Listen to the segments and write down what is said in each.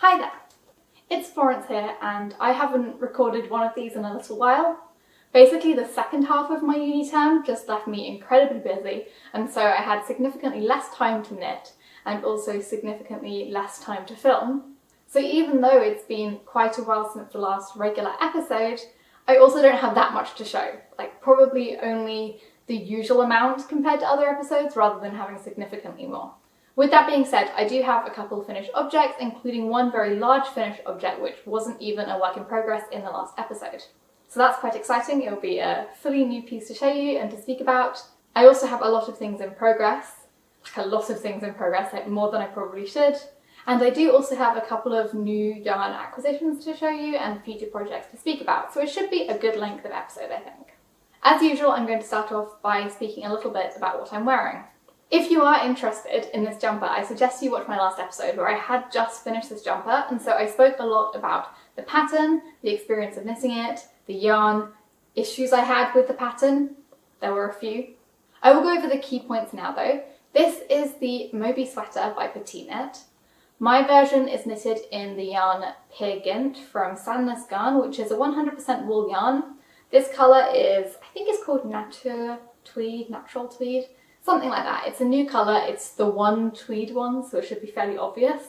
Hi there! It's Florence here, and I haven't recorded one of these in a little while. Basically, the second half of my uni term just left me incredibly busy, and so I had significantly less time to knit and also significantly less time to film. So even though it's been quite a while since the last regular episode, I also don't have that much to show, like probably only the usual amount compared to other episodes rather than having significantly more. With that being said, I do have a couple of finished objects, including one very large finished object which wasn't even a work in progress in the last episode. So that's quite exciting. It'll be a fully new piece to show you and to speak about. I also have a lot of things in progress, like more than I probably should. And I do also have a couple of new yarn acquisitions to show you and future projects to speak about, so it should be a good length of episode, I think. As usual, I'm going to start off by speaking a little bit about what I'm wearing. If you are interested in this jumper, I suggest you watch my last episode where I had just finished this jumper, and so I spoke a lot about the pattern, the experience of knitting it, the yarn, issues I had with the pattern. There were a few. I will go over the key points now though. This is the Moby sweater by Gynt. My version is knitted in the yarn gynt from Sandnes garn, which is a 100% wool yarn. This colour is, I think it's called natura tweed, natural tweed. Something like that. It's a new colour, it's the one tweed one, so it should be fairly obvious.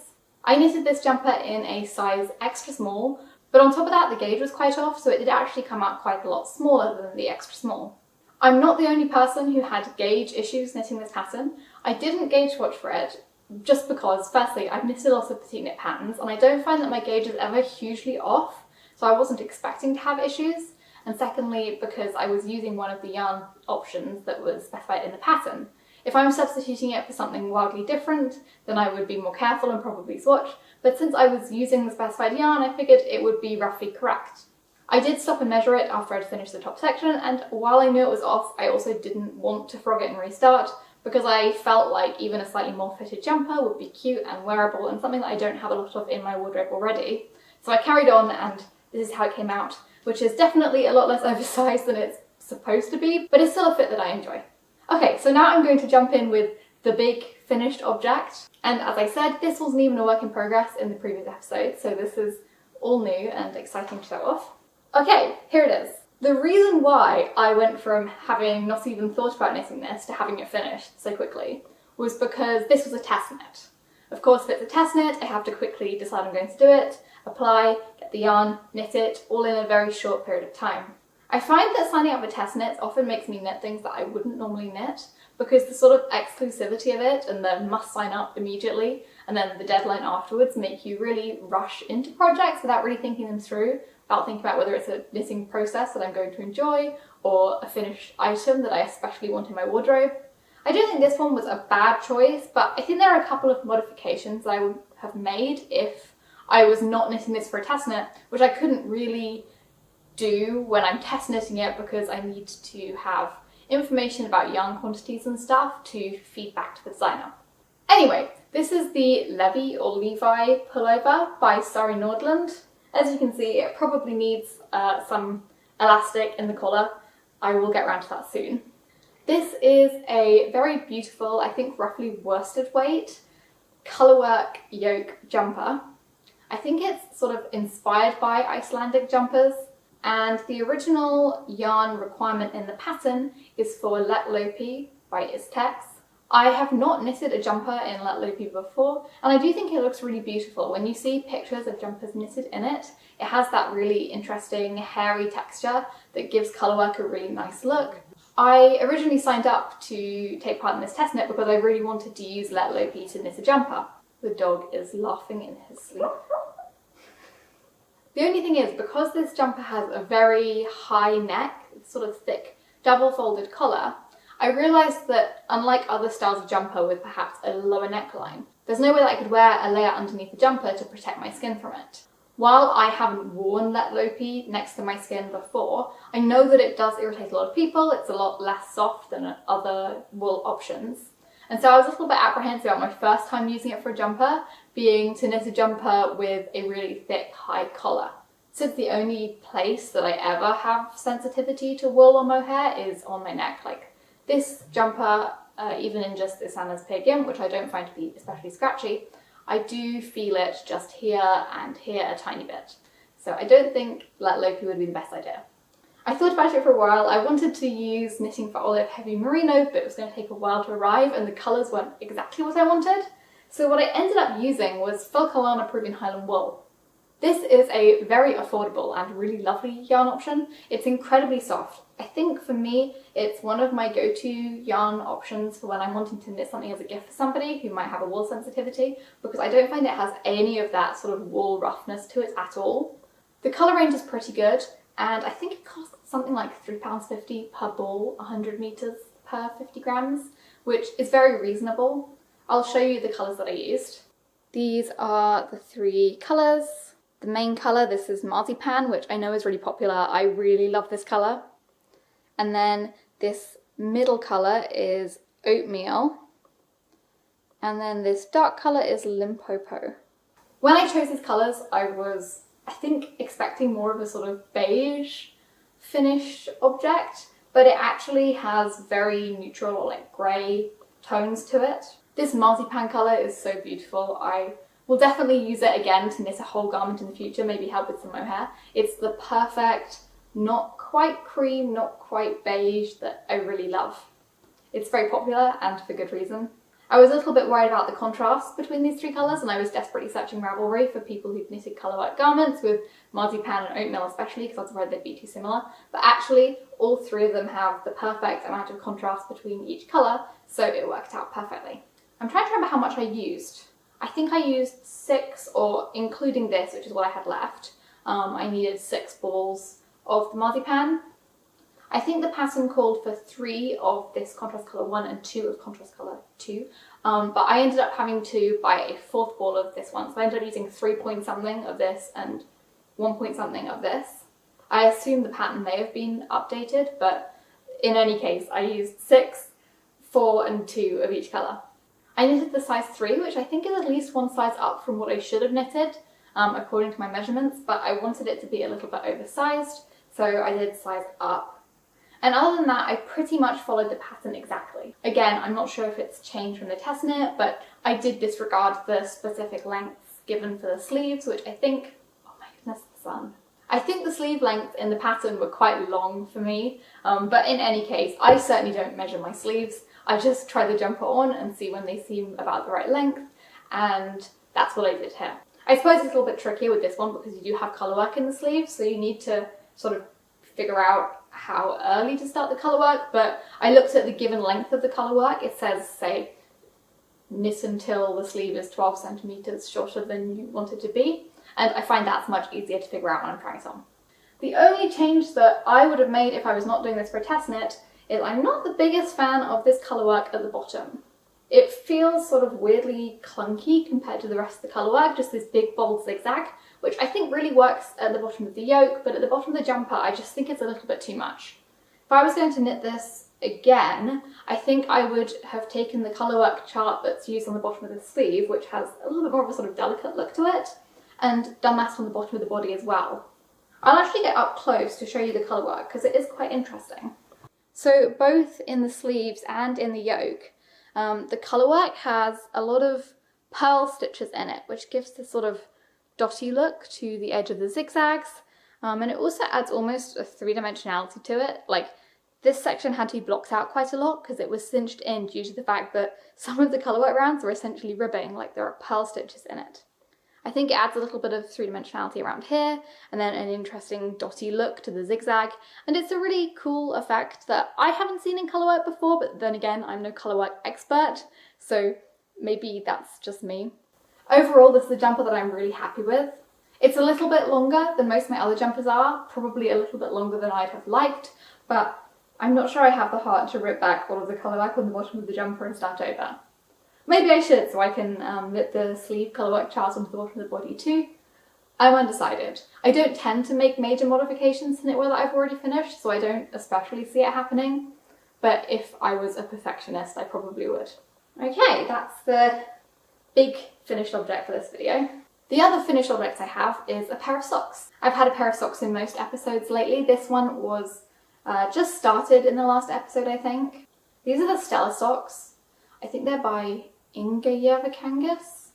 I knitted this jumper in a size extra small, but on top of that the gauge was quite off, so it did actually come out quite a lot smaller than the extra small. I'm not the only person who had gauge issues knitting this pattern. I didn't gauge watch for it, just because, firstly, I've knitted lots of petite knit patterns, and I don't find that my gauge is ever hugely off, so I wasn't expecting to have issues. And secondly, because I was using one of the yarn options that was specified in the pattern. If I'm substituting it for something wildly different, then I would be more careful and probably swatch, but since I was using the specified yarn, I figured it would be roughly correct. I did stop and measure it after I'd finished the top section, and while I knew it was off, I also didn't want to frog it and restart, because I felt like even a slightly more fitted jumper would be cute and wearable and something that I don't have a lot of in my wardrobe already. So I carried on, and this is how it came out, which is definitely a lot less oversized than it's supposed to be, but it's still a fit that I enjoy. Okay, so now I'm going to jump in with the big finished object, and as I said, this wasn't even a work in progress in the previous episode, so this is all new and exciting to show off. Okay, here it is. The reason why I went from having not even thought about knitting this to having it finished so quickly was because this was a test knit. Of course, if it's a test knit, I have to quickly decide I'm going to do it, apply, get the yarn, knit it, all in a very short period of time. I find that signing up for test knits often makes me knit things that I wouldn't normally knit, because the sort of exclusivity of it and the must sign up immediately and then the deadline afterwards make you really rush into projects without really thinking them through, without thinking about whether it's a knitting process that I'm going to enjoy or a finished item that I especially want in my wardrobe. I don't think this one was a bad choice, but I think there are a couple of modifications that I would have made if I was not knitting this for a test knit, which I couldn't really do when I'm test knitting it because I need to have information about yarn quantities and stuff to feed back to the designer. Anyway, this is the Levy or Levi pullover by Sari Nordland. As you can see, it probably needs some elastic in the collar. I will get around to that soon. This is a very beautiful, I think roughly worsted weight, colourwork yoke jumper. I think it's sort of inspired by Icelandic jumpers, and the original yarn requirement in the pattern is for Let Lopi by Istex. I have not knitted a jumper in Let Lopi before, and I do think it looks really beautiful. When you see pictures of jumpers knitted in it, it has that really interesting hairy texture that gives colourwork a really nice look. I originally signed up to take part in this test knit because I really wanted to use Let Lopi to knit a jumper. The dog is laughing in his sleep. The only thing is, because this jumper has a very high neck, sort of thick, double folded collar, I realised that unlike other styles of jumper with perhaps a lower neckline, there's no way that I could wear a layer underneath the jumper to protect my skin from it. While I haven't worn Let Lopi next to my skin before, I know that it does irritate a lot of people. It's a lot less soft than other wool options. And so I was a little bit apprehensive about my first time using it for a jumper, being to knit a jumper with a really thick, high collar. Since the only place that I ever have sensitivity to wool or mohair is on my neck. Like this jumper, even in just the sandnes gynt, which I don't find to be especially scratchy, I do feel it just here and here a tiny bit. So I don't think that Loki would be the best idea. I thought about it for a while. I wanted to use knitting for olive heavy merino, but it was going to take a while to arrive and the colours weren't exactly what I wanted. So what I ended up using was filcolana Peruvian Highland wool. This is a very affordable and really lovely yarn option. It's incredibly soft. I think for me, it's one of my go-to yarn options for when I'm wanting to knit something as a gift for somebody who might have a wool sensitivity, because I don't find it has any of that sort of wool roughness to it at all. The colour range is pretty good, and I think it costs something like £3.50 per ball, 100 metres per 50 grams, which is very reasonable. I'll show you the colours that I used. These are the three colours. The main colour, this is marzipan, which I know is really popular. I really love this colour. And then this middle colour is oatmeal. And then this dark colour is limpopo. When I chose these colours, I was, I think, expecting more of a sort of beige finish object, but it actually has very neutral or like grey tones to it. This marzipan colour is so beautiful. I will definitely use it again to knit a whole garment in the future, maybe help with some mohair. It's the perfect, not quite cream, not quite beige that I really love. It's very popular and for good reason. I was a little bit worried about the contrast between these three colours, and I was desperately searching Ravelry for people who've knitted colourwork garments with marzipan and oatmeal especially, because I was worried they'd be too similar. But actually, all three of them have the perfect amount of contrast between each colour, so it worked out perfectly. I'm trying to remember how much I used. I think I used 6, or including this, which is what I had left, I needed 6 balls of the marzipan. I think the pattern called for 3 of this contrast colour 1 and 2 of contrast colour 2, but I ended up having to buy a 4th ball of this one, so I ended up using 3 point something of this and 1 point something of this. I assume the pattern may have been updated, but in any case I used 6, 4 and 2 of each colour. I knitted the size 3, which I think is at least 1 size up from what I should have knitted, according to my measurements, but I wanted it to be a little bit oversized, so I did size up. And other than that, I pretty much followed the pattern exactly. Again, I'm not sure if it's changed from the test knit, but I did disregard the specific lengths given for the sleeves, which I think, oh my goodness, the sun. I think the sleeve lengths in the pattern were quite long for me, but in any case, I certainly don't measure my sleeves. I just try the jumper on and see when they seem about the right length, and that's what I did here. I suppose it's a little bit trickier with this one because you do have colourwork in the sleeves, so you need to sort of figure out how early to start the colourwork, but I looked at the given length of the colourwork. It says, say, knit until the sleeve is 12 centimetres shorter than you want it to be, and I find that's much easier to figure out when I'm trying it on. The only change that I would have made if I was not doing this for a test knit is I'm not the biggest fan of this colourwork at the bottom. It feels sort of weirdly clunky compared to the rest of the colourwork, just this big bold zigzag, which I think really works at the bottom of the yoke, but at the bottom of the jumper I just think it's a little bit too much. If I was going to knit this again, I think I would have taken the colourwork chart that's used on the bottom of the sleeve, which has a little bit more of a sort of delicate look to it, and done that on the bottom of the body as well. I'll actually get up close to show you the colourwork because it is quite interesting. So both in the sleeves and in the yoke, the colourwork has a lot of pearl stitches in it, which gives this sort of dotty look to the edge of the zigzags, and it also adds almost a 3-dimensionality to it. Like, this section had to be blocked out quite a lot because it was cinched in due to the fact that some of the colourwork rounds are essentially ribbing, like there are pearl stitches in it. I think it adds a little bit of 3-dimensionality around here, and then an interesting dotty look to the zigzag, and it's a really cool effect that I haven't seen in colourwork before, but then again, I'm no colourwork expert, so maybe that's just me. Overall, this is a jumper that I'm really happy with. It's a little bit longer than most of my other jumpers are, probably a little bit longer than I'd have liked, but I'm not sure I have the heart to rip back all of the colourwork on the bottom of the jumper and start over. Maybe I should, so I can knit the sleeve colourwork chart onto the bottom of the body too. I'm undecided. I don't tend to make major modifications to knitwear that I've already finished, so I don't especially see it happening, but if I was a perfectionist, I probably would. Okay, that's the big finished object for this video. The other finished object I have is a pair of socks. I've had a pair of socks in most episodes lately. This one was just started in the last episode, I think. These are the Stella socks. I think they're by Inga Yervakangas.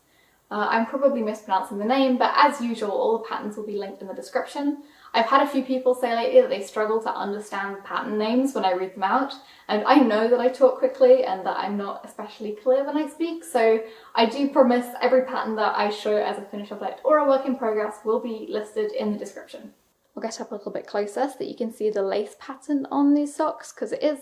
I'm probably mispronouncing the name, but as usual, all the patterns will be linked in the description. I've had a few people say lately that they struggle to understand pattern names when I read them out, and I know that I talk quickly and that I'm not especially clear when I speak, so I do promise every pattern that I show as a finished object or a work in progress will be listed in the description. I'll get up a little bit closer so that you can see the lace pattern on these socks, because it is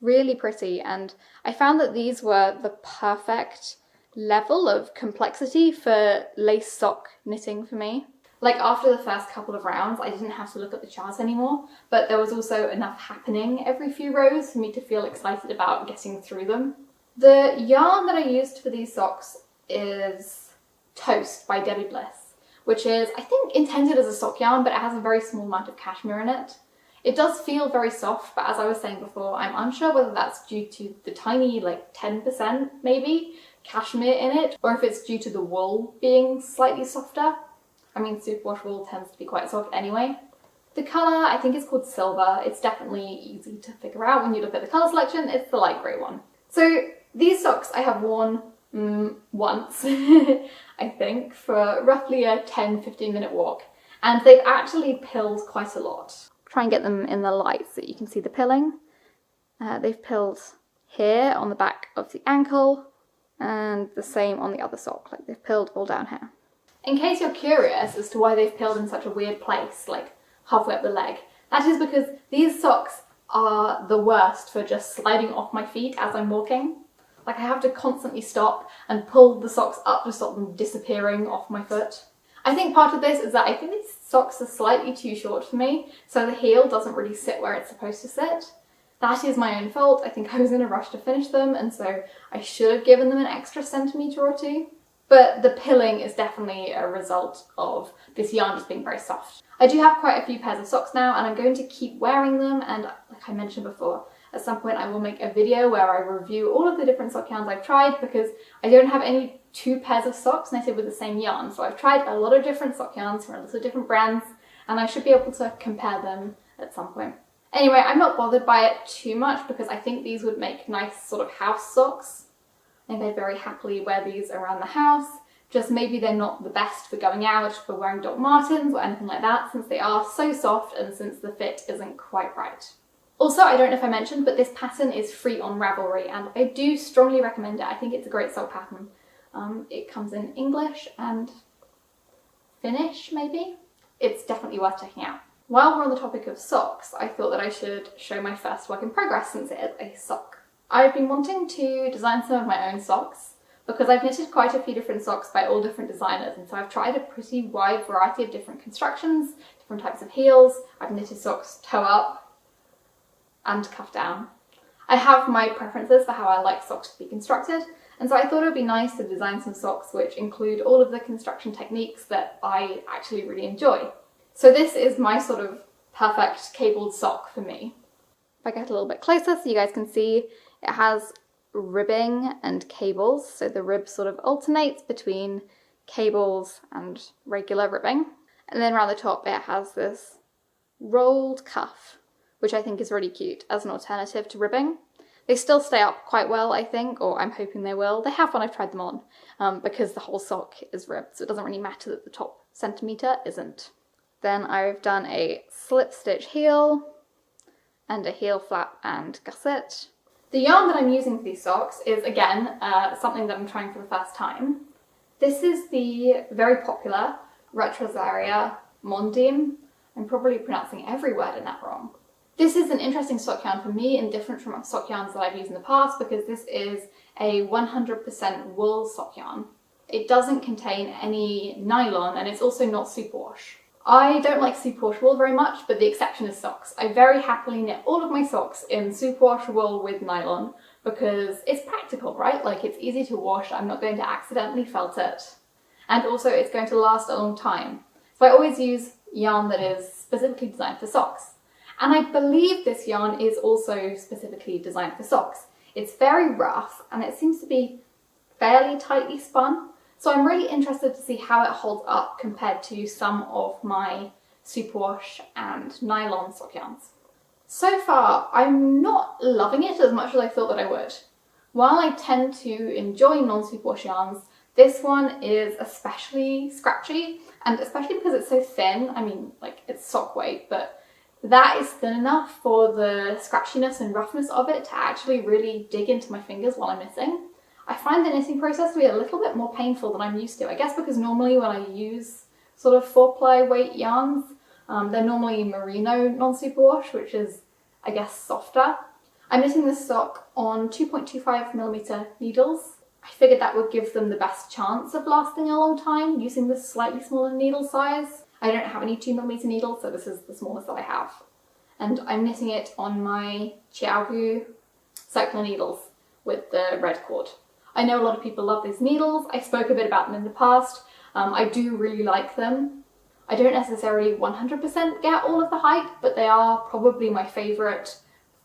really pretty, and I found that these were the perfect level of complexity for lace sock knitting for me. Like after the first couple of rounds, I didn't have to look at the chart anymore, but there was also enough happening every few rows for me to feel excited about getting through them. The yarn that I used for these socks is Toast by Bliss, which is, I think, intended as a sock yarn, but it has a very small amount of cashmere in it. It does feel very soft, but as I was saying before, I'm unsure whether that's due to the tiny, like 10% maybe, cashmere in it, or if it's due to the wool being slightly softer. I mean, superwash wool tends to be quite soft anyway. The colour, I think, is called Silver. It's definitely easy to figure out when you look at the colour selection. It's the light grey one. So these socks I have worn once, I think, for roughly a 10-15 minute walk, and they've actually pilled quite a lot. Try and get them in the light so you can see the pilling. They've pilled here on the back of the ankle, and the same on the other sock, like they've pilled all down here. In case you're curious as to why they've pilled in such a weird place, like halfway up the leg, that is because these socks are the worst for just sliding off my feet as I'm walking. Like I have to constantly stop and pull the socks up to stop them disappearing off my foot. I think part of this is that I think these socks are slightly too short for me, so the heel doesn't really sit where it's supposed to sit. That is my own fault. I think I was in a rush to finish them, and so I should have given them an extra centimetre or two. But the pilling is definitely a result of this yarn just being very soft. I do have quite a few pairs of socks now, and I'm going to keep wearing them, and like I mentioned before, at some point I will make a video where I review all of the different sock yarns I've tried, because I don't have any 2 pairs of socks knitted with the same yarn, so I've tried a lot of different sock yarns from a lot of different brands, and I should be able to compare them at some point. Anyway, I'm not bothered by it too much because I think these would make nice sort of house socks. I think I'd very happily wear these around the house. Just maybe they're not the best for going out, for wearing Doc Martens or anything like that, since they are so soft and since the fit isn't quite right. Also, I don't know if I mentioned, but this pattern is free on Ravelry, and I do strongly recommend it. I think it's a great sock pattern. It comes in English and Finnish, maybe? It's definitely worth checking out. While we're on the topic of socks, I thought that I should show my first work in progress since it is a sock. I've been wanting to design some of my own socks because I've knitted quite a few different socks by all different designers, and so I've tried a pretty wide variety of different constructions, different types of heels. I've knitted socks toe up and cuff down. I have my preferences for how I like socks to be constructed, and so I thought it would be nice to design some socks which include all of the construction techniques that I actually really enjoy. So this is my sort of perfect cabled sock for me. If I get a little bit closer so you guys can see, it has ribbing and cables, so the rib sort of alternates between cables and regular ribbing. And then around the top it has this rolled cuff, which I think is really cute as an alternative to ribbing. They still stay up quite well, I think, or I'm hoping they will. They have when I've tried them on, because the whole sock is ribbed, so it doesn't really matter that the top centimetre isn't. Then I've done a slip stitch heel and a heel flap and gusset. The yarn that I'm using for these socks is, again, something that I'm trying for the first time. This is the very popular retrosaria mondim. I'm probably pronouncing every word in that wrong. This is an interesting sock yarn for me and different from sock yarns that I've used in the past because this is a 100% wool sock yarn. It doesn't contain any nylon and it's also not superwash. I don't like superwash wool very much, but the exception is socks. I very happily knit all of my socks in superwash wool with nylon because it's practical, right? Like, it's easy to wash, I'm not going to accidentally felt it. And also it's going to last a long time. So I always use yarn that is specifically designed for socks. And I believe this yarn is also specifically designed for socks. It's very rough and it seems to be fairly tightly spun. So I'm really interested to see how it holds up compared to some of my superwash and nylon sock yarns. So far, I'm not loving it as much as I thought that I would. While I tend to enjoy non-superwash yarns, This one is especially scratchy, and especially because it's so thin. I mean, like, it's sock weight, but that is thin enough for the scratchiness and roughness of it to actually really dig into my fingers while I'm knitting. I find the knitting process to be a little bit more painful than I'm used to. I guess because normally when I use sort of 4-ply weight yarns, they're normally Merino non-superwash, which is, I guess, softer. I'm knitting this sock on 2.25mm needles. I figured that would give them the best chance of lasting a long time using this slightly smaller needle size. I don't have any 2mm needles, so this is the smallest that I have. And I'm knitting it on my Chiaogu circular needles with the red cord. I know a lot of people love these needles. I spoke a bit about them in the past. I do really like them. I don't necessarily 100% get all of the height, but they are probably my favourite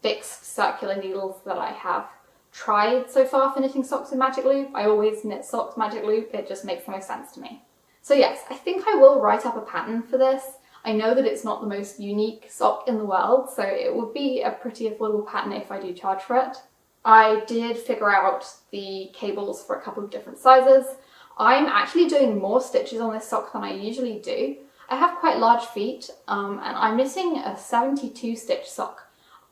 fixed circular needles that I have tried so far for knitting socks in magic loop. I always knit socks magic loop, it just makes the most sense to me. So yes, I think I will write up a pattern for this. I know that it's not the most unique sock in the world, so it would be a pretty affordable pattern if I do charge for it. I did figure out the cables for a couple of different sizes. I'm actually doing more stitches on this sock than I usually do. I have quite large feet, and I'm knitting a 72 stitch sock.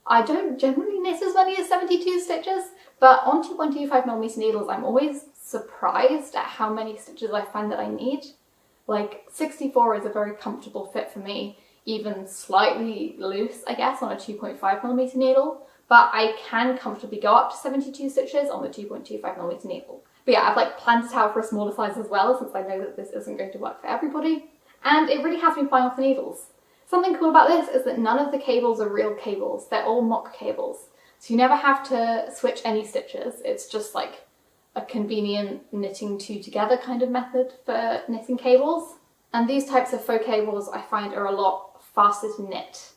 I don't generally knit as many as 72 stitches, but on 2.25mm needles I'm always surprised at how many stitches I find that I need. Like 64 is a very comfortable fit for me, even slightly loose I guess on a 2.5mm needle, but I can comfortably go up to 72 stitches on the 2.25mm needle. But yeah, I've like planned it out for a smaller size as well, since I know that this isn't going to work for everybody. And it really has me flying off the needles. Something cool about this is that none of the cables are real cables, they're all mock cables. So you never have to switch any stitches, it's just like a convenient knitting two together kind of method for knitting cables. And these types of faux cables I find are a lot faster to knit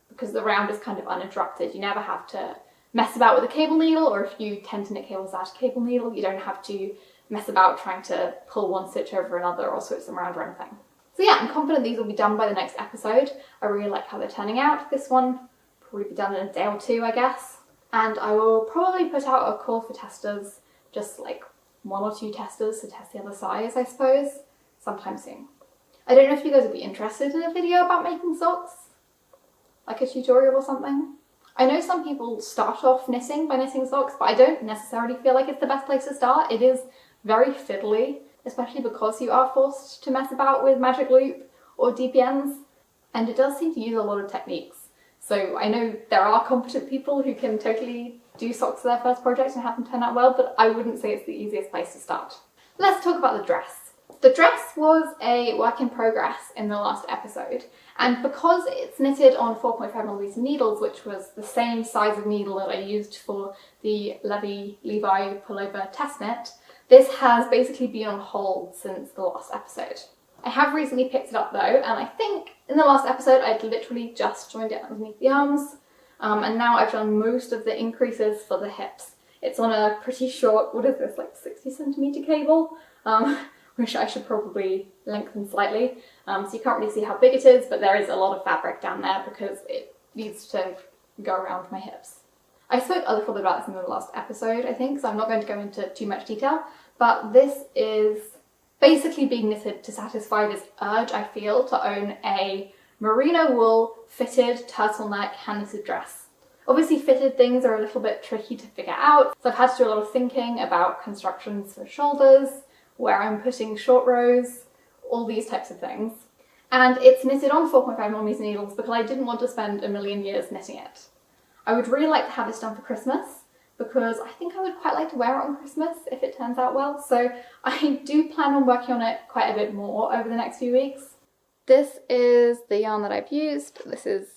because the round is kind of uninterrupted. You never have to mess about with a cable needle, or if you tend to knit cables out of cable needle, you don't have to mess about trying to pull one stitch over another or switch them around or anything. So yeah, I'm confident these will be done by the next episode. I really like how they're turning out. This one will probably be done in a day or two, I guess. And I will probably put out a call for testers, just like 1 or 2 testers to test the other size, I suppose, sometime soon. I don't know if you guys would be interested in a video about making socks, like a tutorial or something. I know some people start off knitting by knitting socks, but I don't necessarily feel like it's the best place to start. It is very fiddly, especially because you are forced to mess about with magic loop or DPNs, and it does seem to use a lot of techniques. So I know there are competent people who can totally do socks for their first project and have them turn out well, but I wouldn't say it's the easiest place to start. Let's talk about the dress. The dress was a work in progress in the last episode, and because it's knitted on 4.5mm needles, which was the same size of needle that I used for the Levy pullover test knit, this has basically been on hold since the last episode. I have recently picked it up though, and I think in the last episode I'd literally just joined it underneath the arms, and now I've done most of the increases for the hips. It's on a pretty short, what is this, like 60cm cable, which I should probably lengthen slightly, so you can't really see how big it is, but there is a lot of fabric down there because it needs to go around my hips. I spoke a little bit about this in the last episode, I think, so I'm not going to go into too much detail, but this is basically being knitted to satisfy this urge I feel to own a merino wool fitted turtleneck hand knitted dress. Obviously fitted things are a little bit tricky to figure out, so I've had to do a lot of thinking about constructions for shoulders, where I'm putting short rows, all these types of things. And it's knitted on 4.5mm needles because I didn't want to spend a million years knitting it. I would really like to have this done for Christmas because I think I would quite like to wear it on Christmas if it turns out well, so I do plan on working on it quite a bit more over the next few weeks. This is the yarn that I've used. This is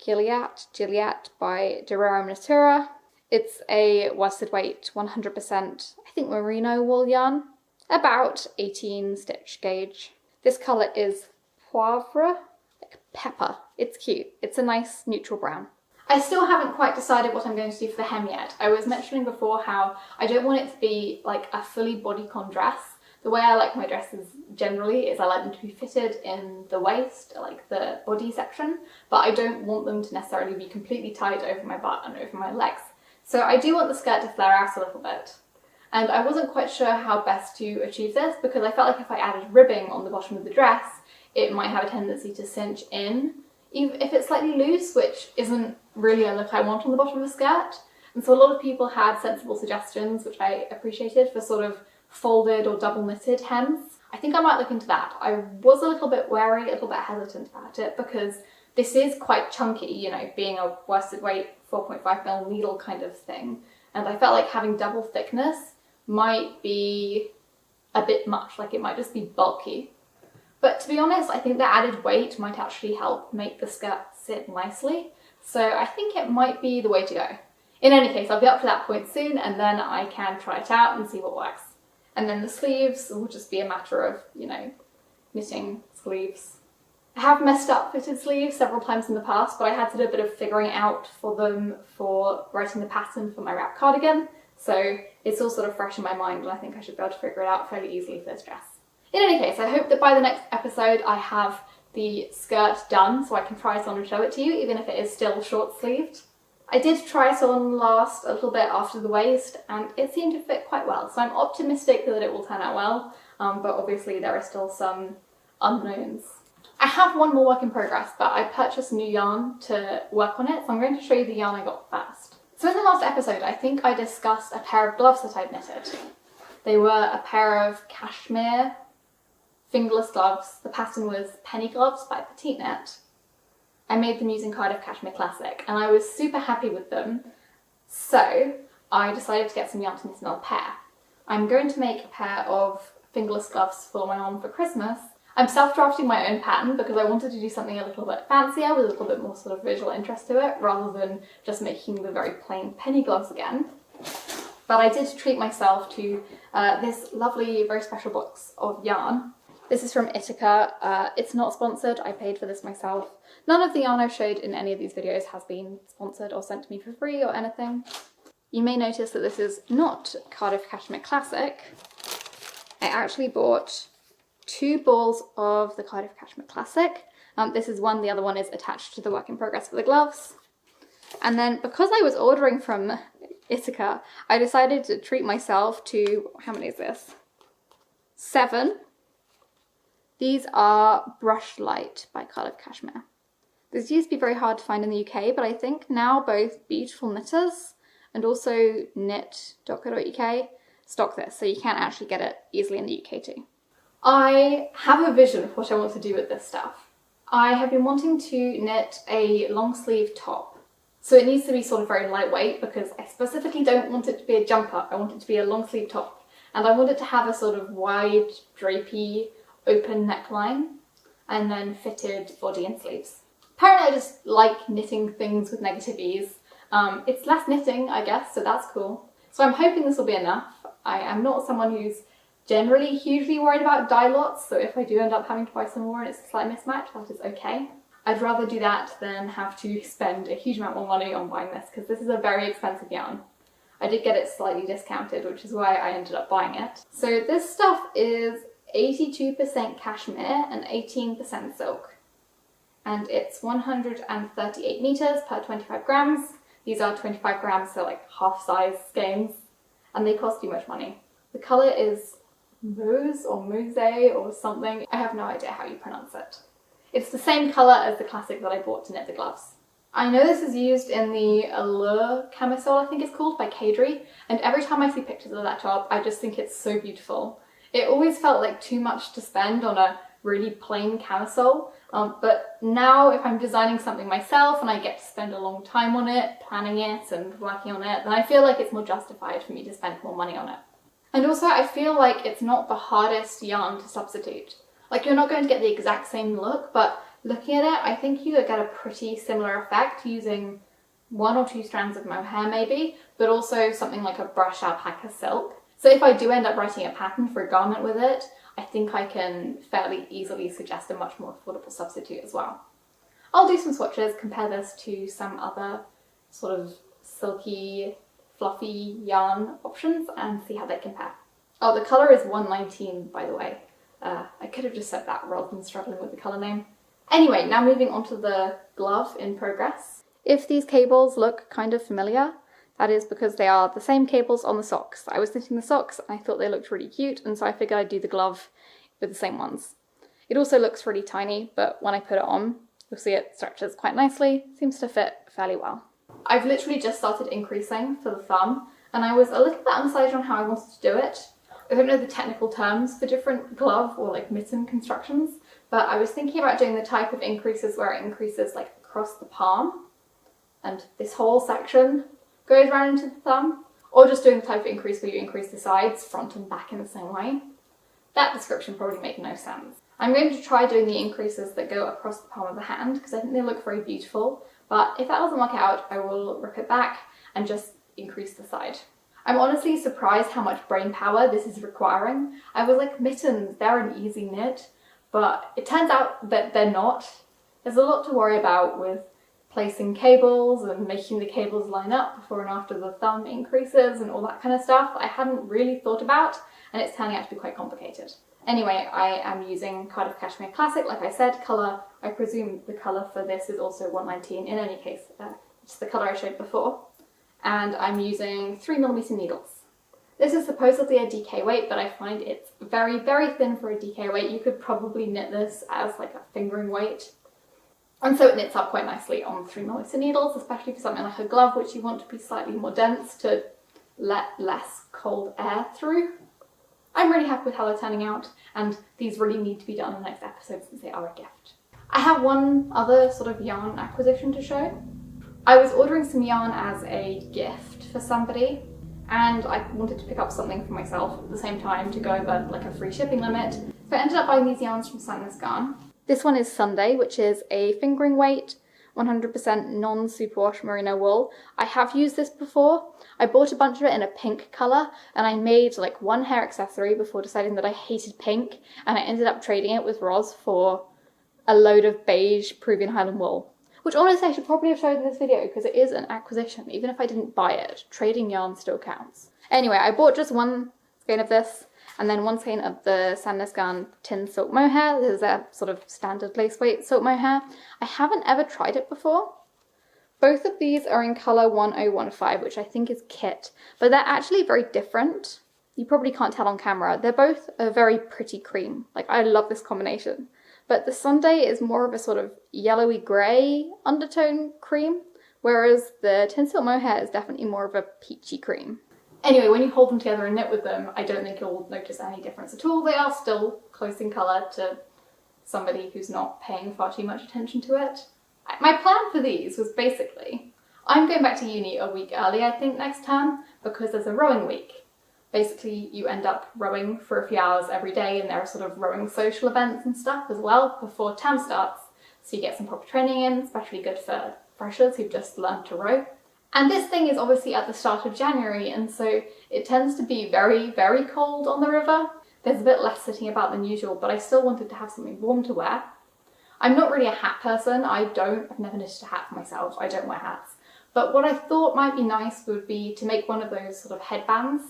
gilliatt by rerum natura. It's a worsted weight 100% I think merino wool yarn, about 18 stitch gauge. This colour is poivre, like pepper. It's cute. It's a nice neutral brown. I still haven't quite decided what I'm going to do for the hem yet. I was mentioning before how I don't want it to be like a fully bodycon dress. The way I like my dresses generally is I like them to be fitted in the waist, like the body section, but I don't want them to necessarily be completely tight over my butt and over my legs. So I do want the skirt to flare out a little bit. And I wasn't quite sure how best to achieve this because I felt like if I added ribbing on the bottom of the dress, it might have a tendency to cinch in, even if it's slightly loose, which isn't really a look I want on the bottom of a skirt. And so a lot of people had sensible suggestions, which I appreciated, for sort of folded or double knitted hems. I think I might look into that. I was a little bit wary, a little bit hesitant about it because this is quite chunky, you know, being a worsted weight 4.5mm needle kind of thing. And I felt like having double thickness might be a bit much, like it might just be bulky. But to be honest, I think the added weight might actually help make the skirt sit nicely. So I think it might be the way to go. In any case, I'll be up to that point soon and then I can try it out and see what works. And then the sleeves will just be a matter of, you know, knitting sleeves. I have messed up fitted sleeves several times in the past, but I had to do a bit of figuring out for them for writing the pattern for my wrap cardigan. So it's all sort of fresh in my mind and I think I should be able to figure it out fairly easily for this dress. In any case, I hope that by the next episode I have the skirt done so I can try it on and show it to you, even if it is still short-sleeved. I did try it on last a little bit after the waist and it seemed to fit quite well, so I'm optimistic that it will turn out well, but obviously there are still some unknowns. I have one more work in progress, but I purchased new yarn to work on it, so I'm going to show you the yarn I got first. So in the last episode, I think I discussed a pair of gloves that I'd knitted. They were a pair of cashmere fingerless gloves. The pattern was Penny Gloves by Petite Knit. I made them using Cardiff Cashmere Classic and I was super happy with them, so I decided to get some yarn to knit another pair. I'm going to make a pair of fingerless gloves for my mom for Christmas. I'm self-drafting my own pattern because I wanted to do something a little bit fancier with a little bit more sort of visual interest to it rather than just making the very plain penny gloves again. But I did treat myself to this lovely, very special box of yarn. This is from Ithaca. It's not sponsored, I paid for this myself. None of the yarn I've showed in any of these videos has been sponsored or sent to me for free or anything. You may notice that this is not Cardiff Cashmere Classic. I actually bought 2 balls of the Cardiff Cashmere Classic. This is one, the other one is attached to the work in progress for the gloves. And then because I was ordering from Ithaca, I decided to treat myself to, how many is this? 7. These are Brushlight by Cardiff Cashmere. This used to be very hard to find in the UK, but I think now both Beautiful Knitters and also knit.co.uk stock this, so you can actually get it easily in the UK too. I have a vision of what I want to do with this stuff. I have been wanting to knit a long sleeve top. So it needs to be sort of very lightweight because I specifically don't want it to be a jumper, I want it to be a long sleeve top. And I want it to have a sort of wide, drapey, open neckline and then fitted body and sleeves. Apparently I just like knitting things with negative ease. It's less knitting, I guess, so that's cool. So I'm hoping this will be enough. I am not someone who's generally hugely worried about dye lots, so if I do end up having to buy some more and it's a slight mismatch, that is okay. I'd rather do that than have to spend a huge amount more money on buying this, because this is a very expensive yarn. I did get it slightly discounted, which is why I ended up buying it. So this stuff is 82% cashmere and 18% silk. And it's 138 meters per 25 grams. These are 25 grams, so like half size skeins, and they cost too much money. The colour is mose or mose or something. I have no idea how you pronounce it. It's the same colour as the classic that I bought to knit the gloves. I know this is used in the Allure camisole, I think it's called, by Cadre, and every time I see pictures of that top, I just think it's so beautiful. It always felt like too much to spend on a really plain camisole, but now if I'm designing something myself and I get to spend a long time on it, planning it and working on it, then I feel like it's more justified for me to spend more money on it. And also I feel like it's not the hardest yarn to substitute. Like, you're not going to get the exact same look, but looking at it, I think you get a pretty similar effect using 1 or 2 strands of mohair maybe, but also something like a brush alpaca silk. So if I do end up writing a pattern for a garment with it, I think I can fairly easily suggest a much more affordable substitute as well. I'll do some swatches, compare this to some other sort of silky, fluffy yarn options and see how they compare. Oh, the colour is 119, by the way. I could have just said that rather than struggling with the colour name. Anyway, now moving on to the glove in progress. If these cables look kind of familiar, That is because they are the same cables on the socks. I was knitting the socks and I thought they looked really cute, and so I figured I'd do the glove with the same ones. It also looks really tiny, but when I put it on, you'll see it stretches quite nicely, seems to fit fairly well. I've literally just started increasing for the thumb, and I was a little bit undecided on how I wanted to do it. I don't know the technical terms for different glove or like mitten constructions, but I was thinking about doing the type of increases where it increases like across the palm, and this whole section goes around into the thumb, or just doing the type of increase where you increase the sides, front and back in the same way. That description probably made no sense. I'm going to try doing the increases that go across the palm of the hand because I think they look very beautiful, but if that doesn't work out, I will rip it back and just increase the side. I'm honestly surprised how much brain power this is requiring. I was like, mittens, they're an easy knit, but it turns out that they're not. There's a lot to worry about with placing cables and making the cables line up before and after the thumb increases and all that kind of stuff I hadn't really thought about, and it's turning out to be quite complicated. Anyway, I am using Cardiff Cashmere Classic, like I said. Colour, I presume the colour for this is also 119, in any case, it's the colour I showed before. And I'm using 3mm needles. This is supposedly a DK weight, but I find it's very, very thin for a DK weight. You could probably knit this as like a fingering weight. And so it knits up quite nicely on 3mm needles, especially for something like a glove, which you want to be slightly more dense to let less cold air through. I'm really happy with how they're turning out, and these really need to be done in the next episode since they are a gift. I have one other sort of yarn acquisition to show. I was ordering some yarn as a gift for somebody, and I wanted to pick up something for myself at the same time to go over like a free shipping limit. So I ended up buying these yarns from Sandnes Garn. This one is Sunday, which is a fingering weight, 100% non-superwash merino wool. I have used this before. I bought a bunch of it in a pink colour, and I made like one hair accessory before deciding that I hated pink, and I ended up trading it with Roz for a load of beige Peruvian highland wool. Which honestly I should probably have shown in this video because it is an acquisition. Even if I didn't buy it, trading yarn still counts. Anyway, I bought just one skein of this, and then one skein of the Sandnes Garn tynn silk mohair. This is a sort of standard lace weight silk mohair. I haven't ever tried it before. Both of these are in colour 1015, which I think is kitt, but they're actually very different. You probably can't tell on camera. They're both a very pretty cream. Like, I love this combination. But the Sunday is more of a sort of yellowy grey undertone cream, whereas the tynn silk mohair is definitely more of a peachy cream. Anyway, when you hold them together and knit with them, I don't think you'll notice any difference at all. They are still close in colour to somebody who's not paying far too much attention to it. My plan for these was basically, I'm going back to uni a week early, I think, next term, because there's a rowing week. Basically, you end up rowing for a few hours every day, and there are sort of rowing social events and stuff as well before term starts, so you get some proper training in, especially good for freshers who've just learned to row. And this thing is obviously at the start of January, and so it tends to be very, very cold on the river. There's a bit less sitting about than usual, but I still wanted to have something warm to wear. I'm not really a hat person. I've never knitted a hat for myself. I don't wear hats. But what I thought might be nice would be to make one of those sort of headbands,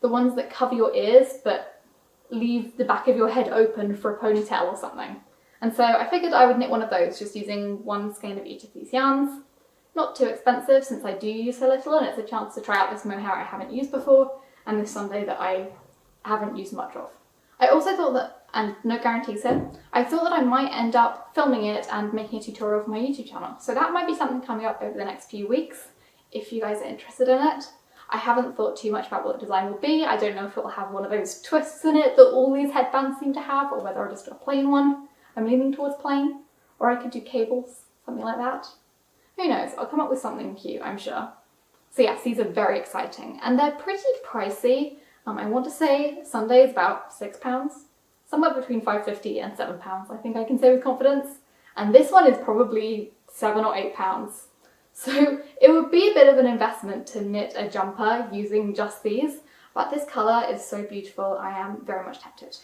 the ones that cover your ears but leave the back of your head open for a ponytail or something. And so I figured I would knit one of those, just using one skein of each of these yarns. Not too expensive since I do use so little, and it's a chance to try out this mohair I haven't used before, and this Sunday that I haven't used much of. I also thought that, and no guarantees here, I thought that I might end up filming it and making a tutorial for my YouTube channel. So that might be something coming up over the next few weeks, if you guys are interested in it. I haven't thought too much about what the design will be. I don't know if it will have one of those twists in it that all these headbands seem to have, or whether I'll just do a plain one. I'm leaning towards plain, or I could do cables, something like that. Who knows, I'll come up with something cute, I'm sure. So yes, these are very exciting, and they're pretty pricey. I want to say Sunday is about £6, somewhere between £5.50 and £7, I think I can say with confidence. And this one is probably £7 or £8. So it would be a bit of an investment to knit a jumper using just these, but this colour is so beautiful, I am very much tempted.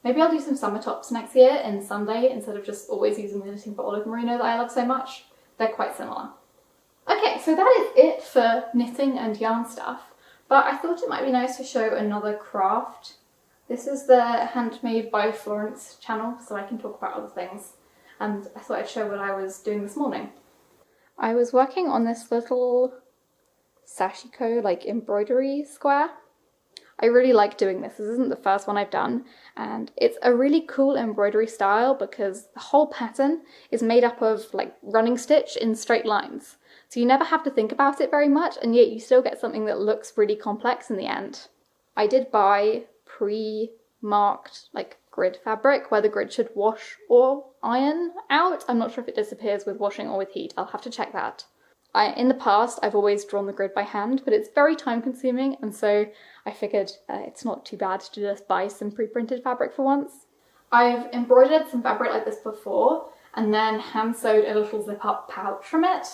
Maybe I'll do some summer tops next year in Sunday instead of just always using the knitting for olive merino that I love so much. They're quite similar. Okay, so that is it for knitting and yarn stuff, but I thought it might be nice to show another craft. This is the Handmade by Florence channel, so I can talk about other things, and I thought I'd show what I was doing this morning. I was working on this little Sashiko like embroidery square. I really like doing this. This isn't the first one I've done, and it's a really cool embroidery style because the whole pattern is made up of like running stitch in straight lines. So you never have to think about it very much, and yet you still get something that looks really complex in the end. I did buy pre-marked like grid fabric where the grid should wash or iron out. I'm not sure if it disappears with washing or with heat. I'll have to check that. In the past, I've always drawn the grid by hand, but it's very time consuming, and so I figured it's not too bad to just buy some pre-printed fabric for once. I've embroidered some fabric like this before and then hand sewed a little zip up pouch from it.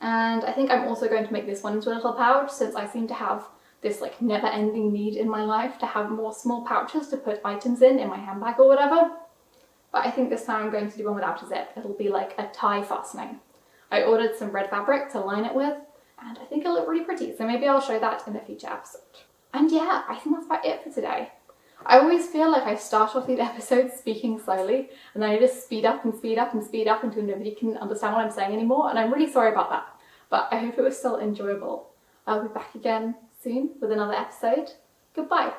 And I think I'm also going to make this one into a little pouch, since I seem to have this like never ending need in my life to have more small pouches to put items in my handbag or whatever. But I think this time I'm going to do one without a zip. It'll be like a tie fastening. I ordered some red fabric to line it with, and I think it'll look really pretty, so maybe I'll show that in a future episode. And yeah, I think that's about it for today. I always feel like I start off these episodes speaking slowly, and then I just speed up and speed up and speed up until nobody can understand what I'm saying anymore, and I'm really sorry about that. But I hope it was still enjoyable. I'll be back again soon with another episode. Goodbye.